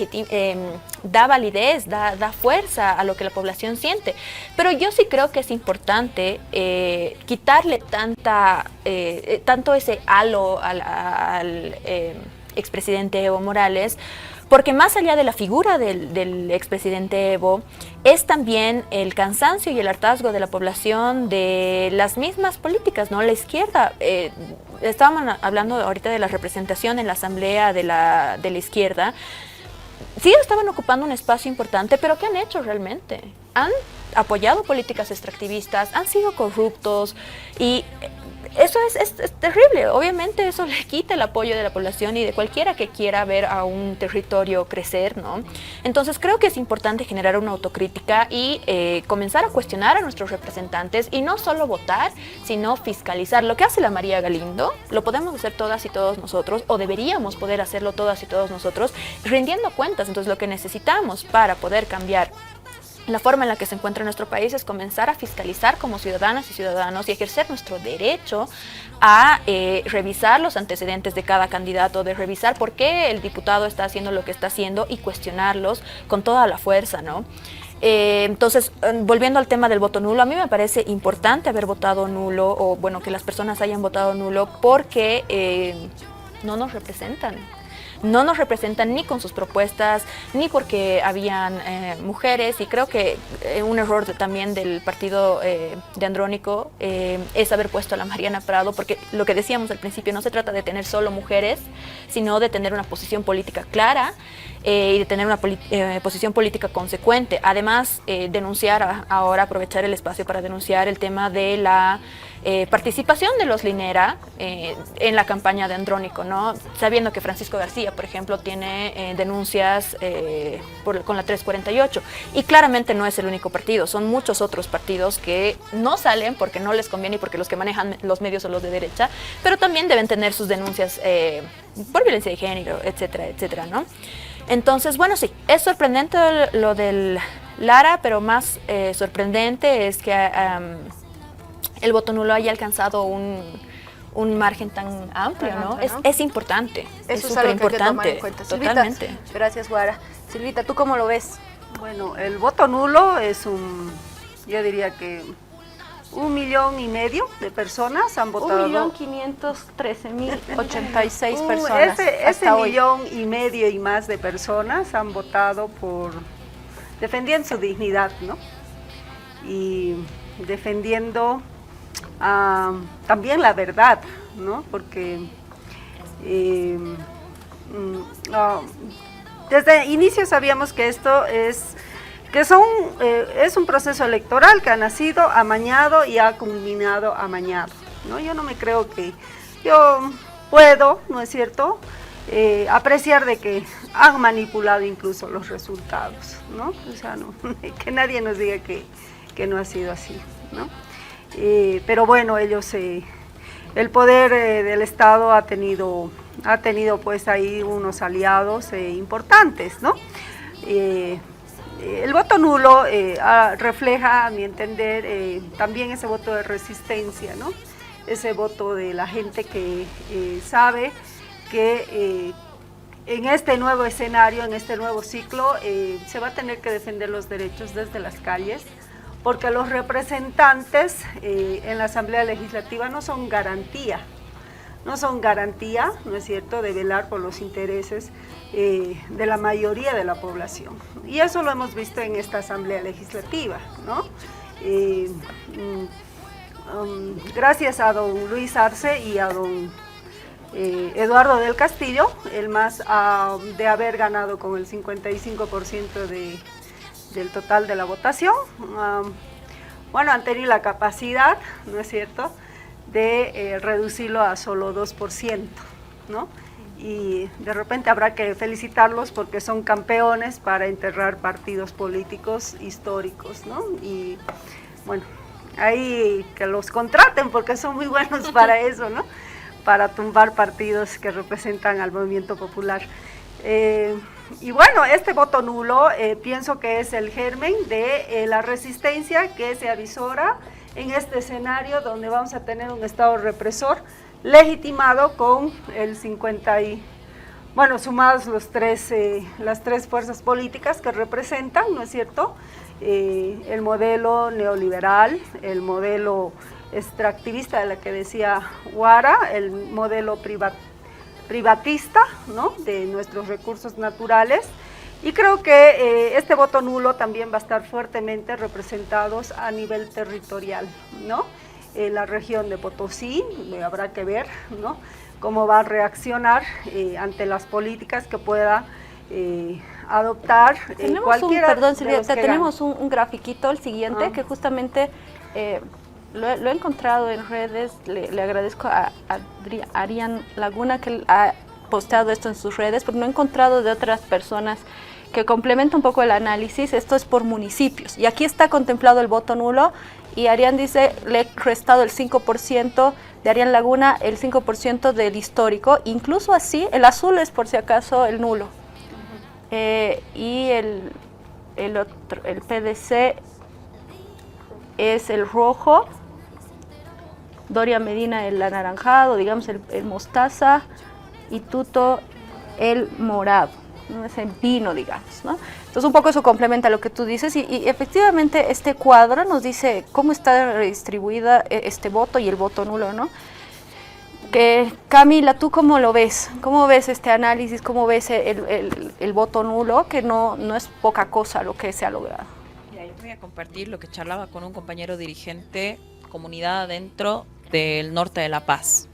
da validez, da fuerza a lo que la población siente. Pero yo sí creo que es importante quitarle tanto ese halo al expresidente Evo Morales, porque más allá de la figura del expresidente Evo, es también el cansancio y el hartazgo de la población de las mismas políticas, ¿no? La izquierda, estábamos hablando ahorita de la representación en la asamblea de la izquierda, sí estaban ocupando un espacio importante, pero ¿qué han hecho realmente? Han apoyado políticas extractivistas, han sido corruptos y eso es terrible. Obviamente eso le quita el apoyo de la población y de cualquiera que quiera ver a un territorio crecer, ¿no? Entonces creo que es importante generar una autocrítica y comenzar a cuestionar a nuestros representantes y no solo votar, sino fiscalizar. Lo que hace la María Galindo, lo podemos hacer todas y todos nosotros, o deberíamos poder hacerlo todas y todos nosotros, rindiendo cuentas. Entonces lo que necesitamos para poder cambiar la forma en la que se encuentra nuestro país es comenzar a fiscalizar como ciudadanas y ciudadanos y ejercer nuestro derecho a revisar los antecedentes de cada candidato, de revisar por qué el diputado está haciendo lo que está haciendo y cuestionarlos con toda la fuerza, ¿no? Entonces, volviendo al tema del voto nulo, a mí me parece importante haber votado nulo, o bueno, que las personas hayan votado nulo, porque no nos representan. No nos representan ni con sus propuestas, ni porque habían mujeres, y creo que un error también del partido de Andrónico es haber puesto a la Mariana Prado, porque lo que decíamos al principio, no se trata de tener solo mujeres, sino de tener una posición política clara y de tener una posición política consecuente. Además, denunciar ahora, aprovechar el espacio para denunciar el tema de la participación de los Linera en la campaña de Andrónico, ¿no? Sabiendo que Francisco García, por ejemplo, tiene denuncias con la 348, y claramente no es el único partido, son muchos otros partidos que no salen porque no les conviene y porque los que manejan los medios son los de derecha, pero también deben tener sus denuncias por violencia de género, etcétera, etcétera, ¿no? Entonces, bueno, sí, es sorprendente lo del Lara, pero más sorprendente es que el voto nulo haya alcanzado un margen tan amplio, ¿no? Es importante, es súper importante, totalmente. Silvita, gracias, Guara. Silvita, ¿tú cómo lo ves? Bueno, el voto nulo es yo diría que 1,5 millones de personas han votado. 1.513.086 personas. Ese 1,5 millones y más de personas han votado defendiendo su dignidad, ¿no? Y defendiendo también la verdad, ¿no? Porque desde inicio sabíamos que esto es un proceso electoral que ha nacido amañado y ha culminado amañado, ¿no? Yo no me creo que yo puedo, ¿no es cierto?, apreciar de que han manipulado incluso los resultados, ¿no? O sea, no, que nadie nos diga que no ha sido así, ¿no? Pero bueno, ellos, el poder del Estado ha tenido pues ahí unos aliados importantes, ¿no? El voto nulo refleja, a mi entender, también ese voto de resistencia, ¿no? Ese voto de la gente que sabe que en este nuevo escenario, en este nuevo ciclo, se va a tener que defender los derechos desde las calles, porque los representantes en la Asamblea Legislativa no son garantía, ¿no es cierto?, de velar por los intereses de la mayoría de la población. Y eso lo hemos visto en esta Asamblea Legislativa, ¿no? Gracias a don Luis Arce y a don Eduardo del Castillo, el más de haber ganado con el 55% del total de la votación, bueno, han tenido la capacidad, ¿no es cierto?, de reducirlo a solo 2%, ¿no? Y de repente habrá que felicitarlos porque son campeones para enterrar partidos políticos históricos, ¿no? Y bueno, ahí que los contraten porque son muy buenos para eso, ¿no? Para tumbar partidos que representan al movimiento popular. Y bueno, este voto nulo pienso que es el germen de la resistencia que se avisora en este escenario donde vamos a tener un Estado represor legitimado con el 50 y, bueno, sumados las tres fuerzas políticas que representan, ¿no es cierto?, el modelo neoliberal, el modelo extractivista de la que decía Guara, el modelo privatista, ¿no?, de nuestros recursos naturales. Y creo que este voto nulo también va a estar fuertemente representados a nivel territorial, ¿no? En la región de Potosí habrá que ver, ¿no?, cómo va a reaccionar ante las políticas que pueda adoptar cualquiera. Perdón, Silvia, de los que tenemos un grafiquito, el siguiente, que justamente lo he encontrado en redes. Le agradezco a Arián Laguna que ha posteado esto en sus redes, porque no he encontrado de otras personas que complementa un poco el análisis. Esto es por municipios, y aquí está contemplado el voto nulo, y Arián dice, le he restado el 5% de Arián Laguna, el 5% del histórico, incluso así, el azul es por si acaso el nulo. Y el PDC es el rojo, Doria Medina el anaranjado, digamos el mostaza, y Tuto el morado, ¿no? Es el vino, digamos, ¿no? Entonces un poco eso complementa lo que tú dices, y efectivamente este cuadro nos dice cómo está redistribuida este voto y el voto nulo, ¿no? Camila, ¿tú cómo lo ves? ¿Cómo ves este análisis? ¿Cómo ves el voto nulo? Que no es poca cosa lo que se ha logrado. Ya, yo voy a compartir lo que charlaba con un compañero dirigente, comunidad adentro del norte de La Paz.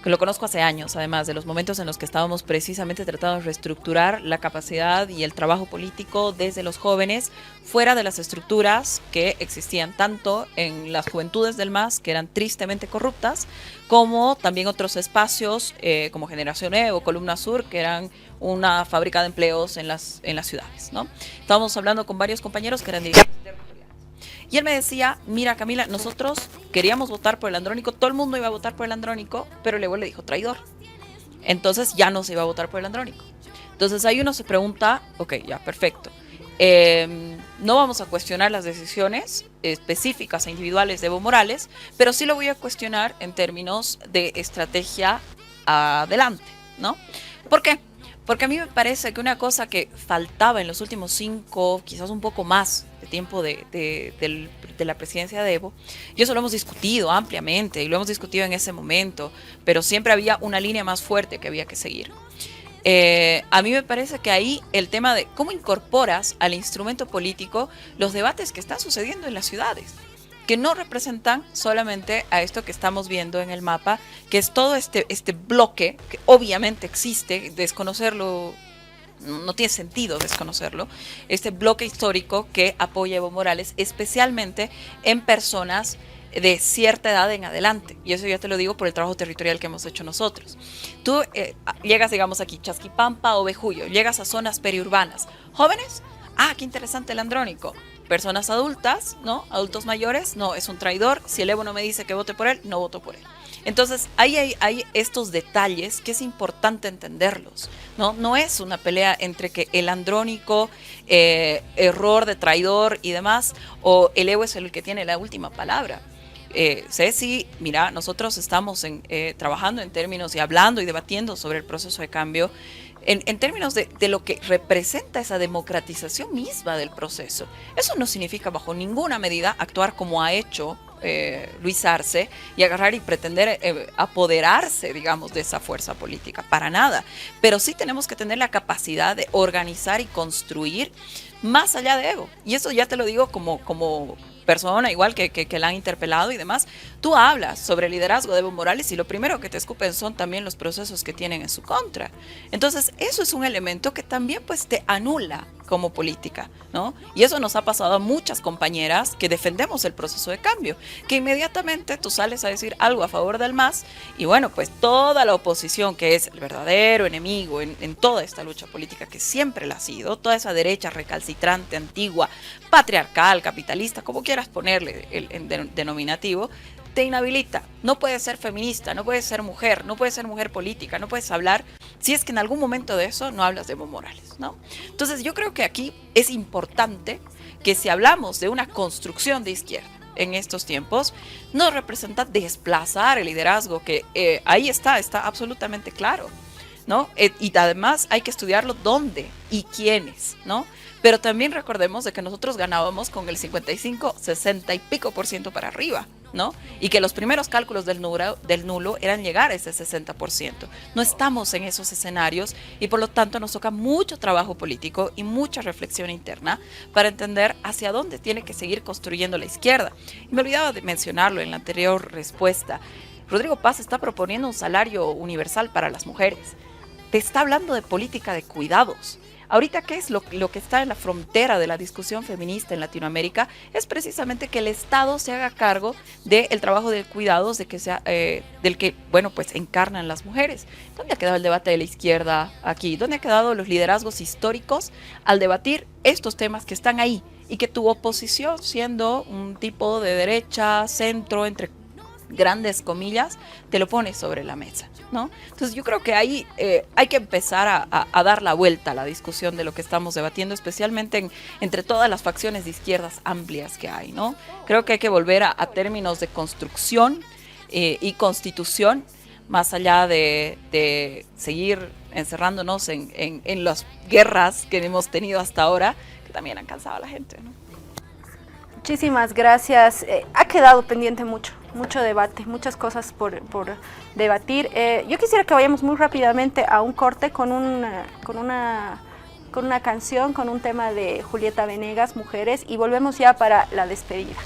Que lo conozco hace años, además de los momentos en los que estábamos precisamente tratando de reestructurar la capacidad y el trabajo político desde los jóvenes, fuera de las estructuras que existían tanto en las juventudes del MAS, que eran tristemente corruptas, como también otros espacios como Generación E o Columna Sur, que eran una fábrica de empleos en las ciudades, ¿no? Estábamos hablando con varios compañeros que eran dirigentes. Y él me decía, mira Camila, nosotros queríamos votar por el Andrónico, todo el mundo iba a votar por el Andrónico, pero luego le dijo traidor. Entonces ya no se iba a votar por el Andrónico. Entonces ahí uno se pregunta, ok, ya, perfecto. No vamos a cuestionar las decisiones específicas e individuales de Evo Morales, pero sí lo voy a cuestionar en términos de estrategia adelante, ¿no? ¿Por qué? Porque a mí me parece que una cosa que faltaba en los últimos 5, quizás un poco más de tiempo de la presidencia de Evo, y eso lo hemos discutido ampliamente y lo hemos discutido en ese momento, pero siempre había una línea más fuerte que había que seguir. A mí me parece que ahí el tema de cómo incorporas al instrumento político los debates que están sucediendo en las ciudades, que no representan solamente a esto que estamos viendo en el mapa, que es todo este bloque, que obviamente existe, desconocerlo, no tiene sentido desconocerlo, este bloque histórico que apoya a Evo Morales, especialmente en personas de cierta edad en adelante, y eso ya te lo digo por el trabajo territorial que hemos hecho nosotros. Tú llegas, digamos aquí, Chasquipampa o Bejuyo, llegas a zonas periurbanas, jóvenes, qué interesante el Andrónico. Personas adultas, ¿no? Adultos mayores, no, es un traidor. Si el Evo no me dice que vote por él, no voto por él. Entonces, ahí hay estos detalles que es importante entenderlos, ¿no? No es una pelea entre que el Andrónico, error de traidor y demás, o el Evo es el que tiene la última palabra. Ceci, mira, nosotros estamos trabajando en términos y hablando y debatiendo sobre el proceso de cambio, en términos de lo que representa esa democratización misma del proceso. Eso no significa bajo ninguna medida actuar como ha hecho Luis Arce y agarrar y pretender apoderarse, digamos, de esa fuerza política, para nada. Pero sí tenemos que tener la capacidad de organizar y construir más allá de Evo. Y eso ya te lo digo como persona, igual que la han interpelado y demás. Tú hablas sobre el liderazgo de Evo Morales y lo primero que te escupen son también los procesos que tienen en su contra. Entonces, eso es un elemento que también pues te anula como política, ¿no? Y eso nos ha pasado a muchas compañeras que defendemos el proceso de cambio, que inmediatamente tú sales a decir algo a favor del MAS y bueno, pues toda la oposición, que es el verdadero enemigo en toda esta lucha política, que siempre la ha sido, toda esa derecha recalcitrante, antigua, patriarcal, capitalista, como quieras ponerle el denominativo, te inhabilita. No puedes ser feminista, no puedes ser mujer política, no puedes hablar si es que en algún momento de eso no hablas de Evo Morales, ¿no? Entonces yo creo que aquí es importante que si hablamos de una construcción de izquierda, en estos tiempos no representa desplazar el liderazgo, que ahí está absolutamente claro, ¿no? Y además hay que estudiarlo dónde y quiénes, ¿no? Pero también recordemos de que nosotros ganábamos con el 55, 60 y pico % para arriba, ¿no? Y que los primeros cálculos del nulo eran llegar a ese 60%. No estamos en esos escenarios y por lo tanto nos toca mucho trabajo político y mucha reflexión interna para entender hacia dónde tiene que seguir construyendo la izquierda. Y me olvidaba de mencionarlo en la anterior respuesta. Rodrigo Paz está proponiendo un salario universal para las mujeres. Te está hablando de política de cuidados. Ahorita, ¿qué es lo que está en la frontera de la discusión feminista en Latinoamérica? Es precisamente que el Estado se haga cargo del trabajo de cuidados de que sea, del que, bueno, pues encarnan las mujeres. ¿Dónde ha quedado el debate de la izquierda aquí? ¿Dónde han quedado los liderazgos históricos al debatir estos temas que están ahí? Y que tu oposición, siendo un tipo de derecha, centro, entre grandes comillas, te lo pone sobre la mesa, ¿no? Entonces yo creo que ahí hay que empezar a dar la vuelta a la discusión de lo que estamos debatiendo, especialmente entre todas las facciones de izquierdas amplias que hay, ¿no? Creo que hay que volver a términos de construcción y constitución, más allá de seguir encerrándonos en las guerras que hemos tenido hasta ahora, que también han cansado a la gente, ¿no? Muchísimas gracias. Ha quedado pendiente mucho debate, muchas cosas por debatir. Yo quisiera que vayamos muy rápidamente a un corte con una canción, con un tema de Julieta Venegas, Mujeres, y volvemos ya para la despedida.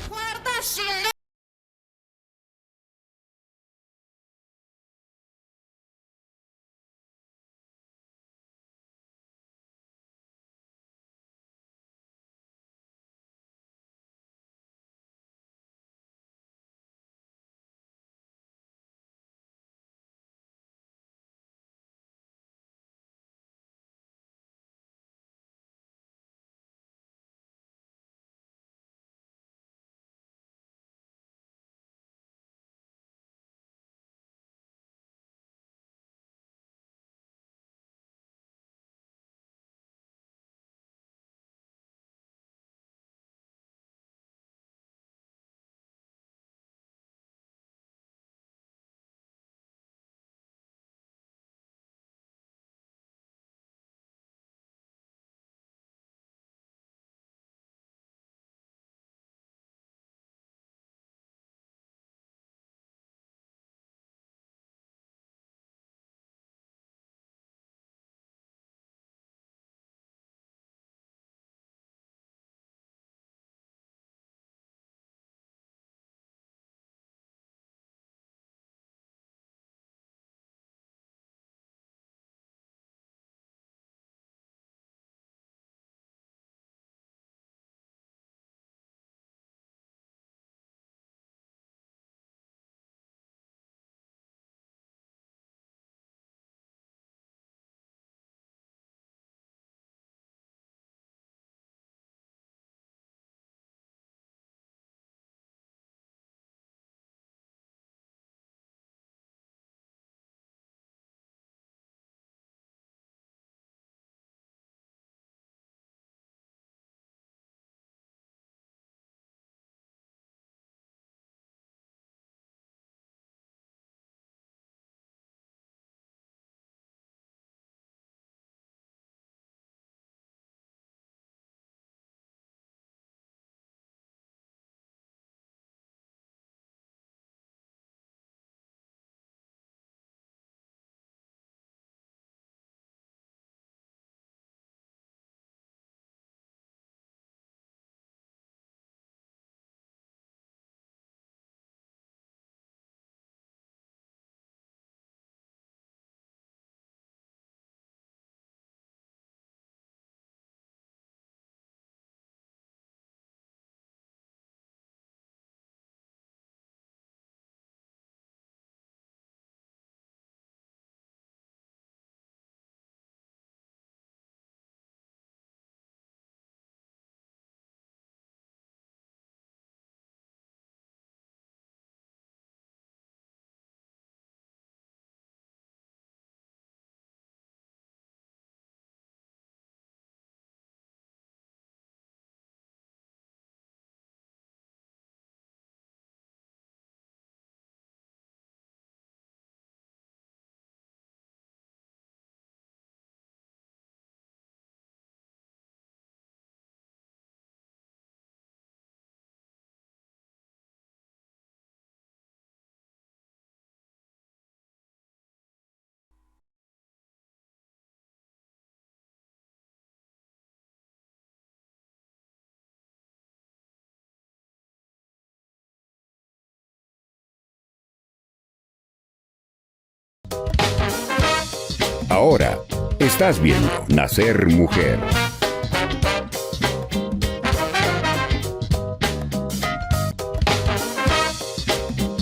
Ahora estás viendo Nacer Mujer.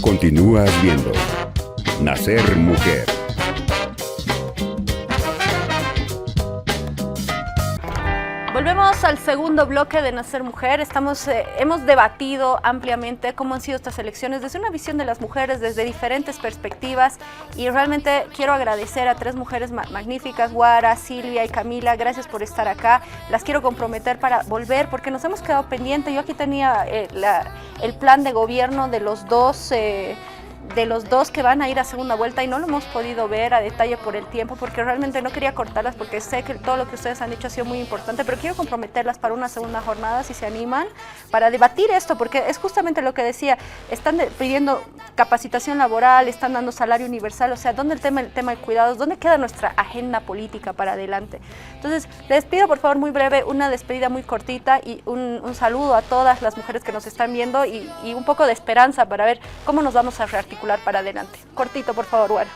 Continúas viendo Nacer Mujer. Volvemos al segundo bloque de Nacer Mujer. Hemos debatido ampliamente cómo han sido estas elecciones desde una visión de las mujeres, desde diferentes perspectivas, y realmente quiero agradecer a tres mujeres magníficas, Guara, Silvia y Camila. Gracias por estar acá. Las quiero comprometer para volver porque nos hemos quedado pendientes. Yo aquí tenía el plan de gobierno de los dos que van a ir a segunda vuelta y no lo hemos podido ver a detalle por el tiempo, porque realmente no quería cortarlas porque sé que todo lo que ustedes han dicho ha sido muy importante, pero quiero comprometerlas para una segunda jornada, si se animan, para debatir esto, porque es justamente lo que decía, están pidiendo capacitación laboral, están dando salario universal, o sea, ¿dónde el tema de cuidados? ¿Dónde queda nuestra agenda política para adelante? Entonces, les pido por favor muy breve, una despedida muy cortita y un saludo a todas las mujeres que nos están viendo y un poco de esperanza para ver cómo nos vamos a rearticular para adelante. Cortito, por favor, Guara.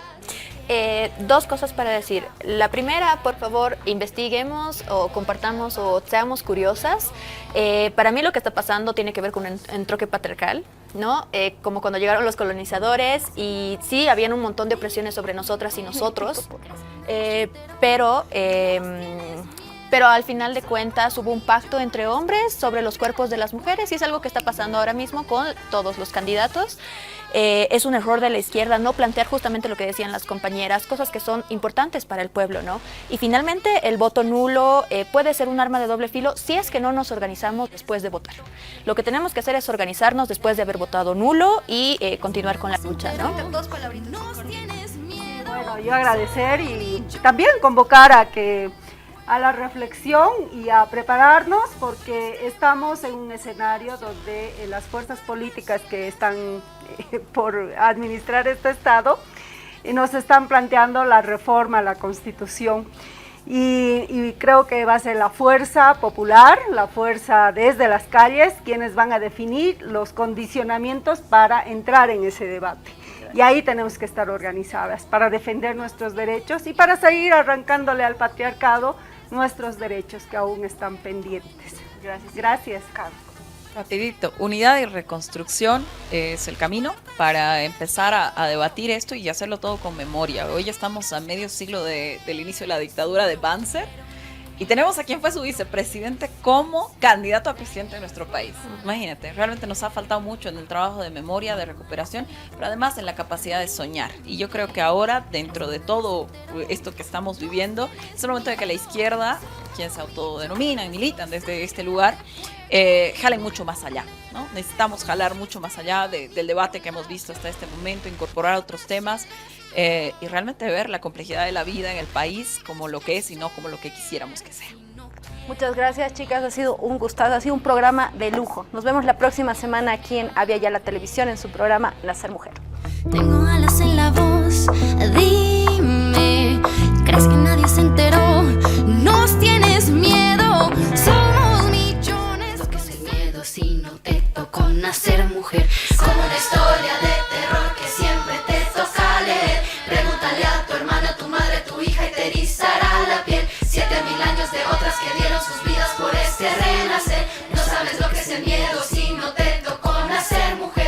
Dos cosas para decir. La primera, por favor, investiguemos o compartamos o seamos curiosas. Para mí lo que está pasando tiene que ver con un entroque patriarcal, ¿no? Como cuando llegaron los colonizadores y sí, habían un montón de opresiones sobre nosotras y nosotros, pero al final de cuentas hubo un pacto entre hombres sobre los cuerpos de las mujeres y es algo que está pasando ahora mismo con todos los candidatos. Es un error de la izquierda no plantear justamente lo que decían las compañeras, cosas que son importantes para el pueblo, ¿no? Y finalmente el voto nulo puede ser un arma de doble filo si es que no nos organizamos después de votar. Lo que tenemos que hacer es organizarnos después de haber votado nulo y continuar con la lucha, ¿no? Bueno, yo agradecer y también convocar a la reflexión y a prepararnos, porque estamos en un escenario donde las fuerzas políticas que están por administrar este Estado nos están planteando la reforma a la Constitución. Y creo que va a ser la fuerza popular, la fuerza desde las calles, quienes van a definir los condicionamientos para entrar en ese debate. Y ahí tenemos que estar organizadas para defender nuestros derechos y para seguir arrancándole al patriarcado nuestros derechos que aún están pendientes. Gracias, Carlos. Rapidito, unidad y reconstrucción es el camino para empezar a debatir esto y hacerlo todo con memoria. Hoy estamos a medio siglo del inicio de la dictadura de Banzer y tenemos a quien fue su vicepresidente como candidato a presidente de nuestro país. Imagínate, realmente nos ha faltado mucho en el trabajo de memoria, de recuperación, pero además en la capacidad de soñar. Y yo creo que ahora, dentro de todo esto que estamos viviendo, es el momento de que la izquierda, quien se autodenominan, militan desde este lugar, jalen mucho más allá, ¿no? Necesitamos jalar mucho más allá del debate que hemos visto hasta este momento, incorporar otros temas y realmente ver la complejidad de la vida en el país como lo que es y no como lo que quisiéramos que sea. Muchas gracias, chicas, ha sido un gustazo, ha sido un programa de lujo. Nos vemos la próxima semana aquí en Avia Yala Televisión en su programa Nacer Mujer. Tengo alas en la voz, dime, ¿crees que nadie se enteró? Nos tienes miedo, somos millones. Lo que es el miedo si no te tocó nacer mujer. Como una historia de terror que siempre te toca leer. Pregúntale a tu hermana, a tu madre, a tu hija y te erizará la piel. 7000 años de otras que dieron sus vidas.